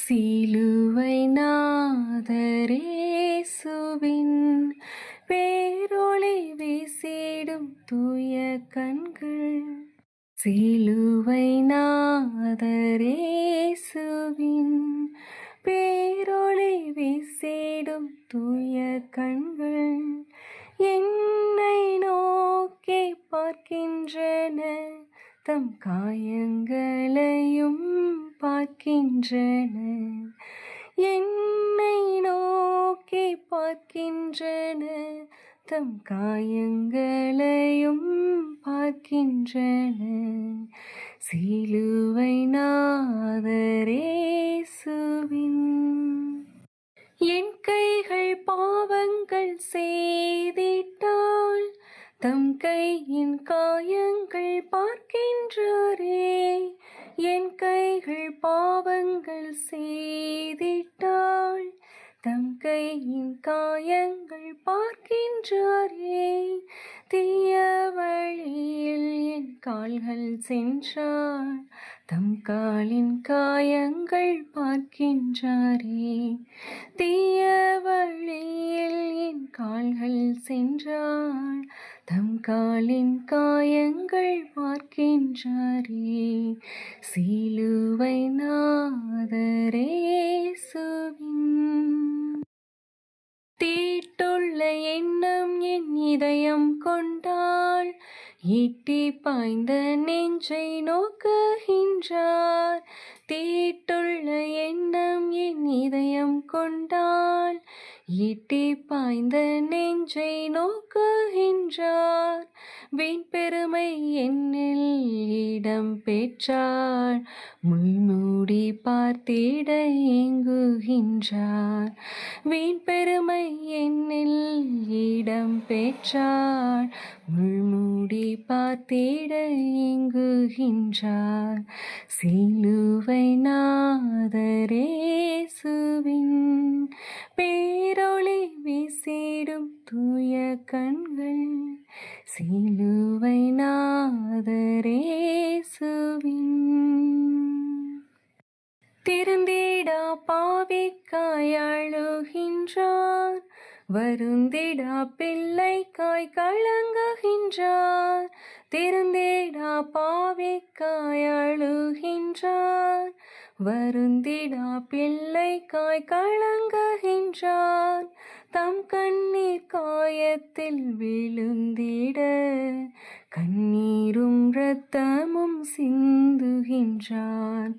சிலுவை நாதரேசுவின் பேரொளி வீசிடும் தூய கண்கள். சிலுவை நாதரேசுவின் பேரொளி வீசிடும் தூய கண்கள் என்னை நோக்கி பார்க்கின்றன, தம் காயங்களையும் பார்க்கின்றன. என்னை நோக்கி பார்க்கின்றன, தம் காயங்களையும் பார்க்கின்றன. சிலுவை நாதரேசுவின் என் கைகள் பாவங்கள் செய்திட்டால் தம் கையின் காயங்கள் பார்க்கின்றாரே. என் கைகள் பாவங்கள் செய்திட்டால் தம் கையின் காயங்கள் பார்க்கின்றாரே. தீய வழியில் என் கால்கள் சென்றால் தம் காலின் காயங்கள் பார்க்கின்றாரே. தீய வழியில் என் கால்கள் சென்றால் தம் காலின் காயங்கள் பார்க்கின்றாரே. சிலுவை நாதரேசுவின் தீட்டுள்ள எண்ணம் என் இதயம் கொண்டால் ஈட்டி பாய்ந்த நெஞ்சை நோக்குகின்றார். தீட்டுள்ள எண்ணம் என் இதயம் கொண்டால் ஈட்டி பாய்ந்த நெஞ்சை நோக்குகின்றார். வீண் பெருமை என்னில் இடம் பெற்றார், முள்மூடி பார்த்திட ஏங்குகின்றார். வீண் பெருமை என்னில் இடம் பெற்றார், முள்மூடி பார்த்திட ஏங்குகின்றார். சிலுவை நாதரேசுவின் பேரொளி வீசிடும் தூய கண்கள். சிலுவை நாதரேசுவின் திருந்திடா பாவிக்காய் அழுகின்றார், வருந்திடா பிள்ளைக்காய் கலங்குகின்றார். திருந்திடா பாவிக்காய் அழுகின்றார், வருந்திடா பிள்ளைக்காய் கலங்குகின்றார். தம் கண்ணீர் காயத்தில் விழுந்திட கண்ணீரும் இரத்தமும் சிந்துகின்றார்.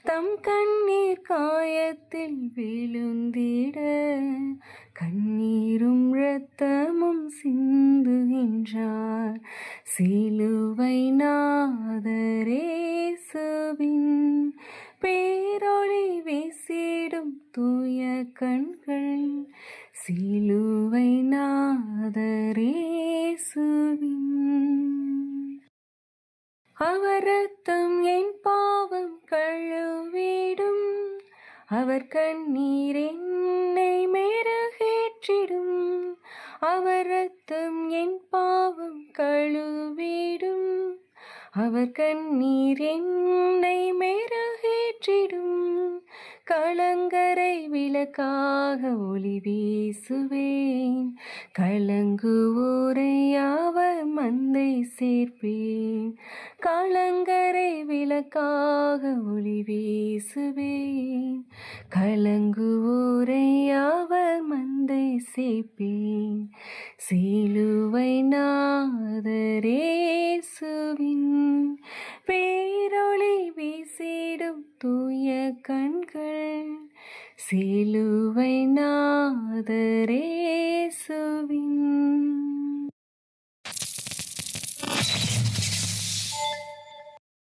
தம் கண்ணீர் காயத்தில் விழுந்திட கண்ணீரும் இரத்தமும் சிந்துகின்றார். சிலுவை நாதரேசுவின் பேரொளி வீசிடும் தூய கண்கள். சிலுவை நாதரேசுவின் அவர் ரத்தம் என் பாவம் கழுவிடும், அவர் கண்ணீர் என்னை மெருகேற்றிடும். அவர் ரத்தம் என் பாவம் கழுவிடும், அவர் கண்ணீர் என்னை மெருகேற்றிடும். களங்கரை விளக்காக ஒளி வீசுவேன், கலங்குவோரை அவர் மந்தை சேர்ப்பேன். களங்கரை விளக்காக ஒளி வீசுவேன், கலங்குவோரை அவர் மந்தை சேர்ப்பேன். சிலுவை நாதரேசுவின் பேரொளி வீசிடும் தூய கண்கள். சிலுவை நாதரேசுவின்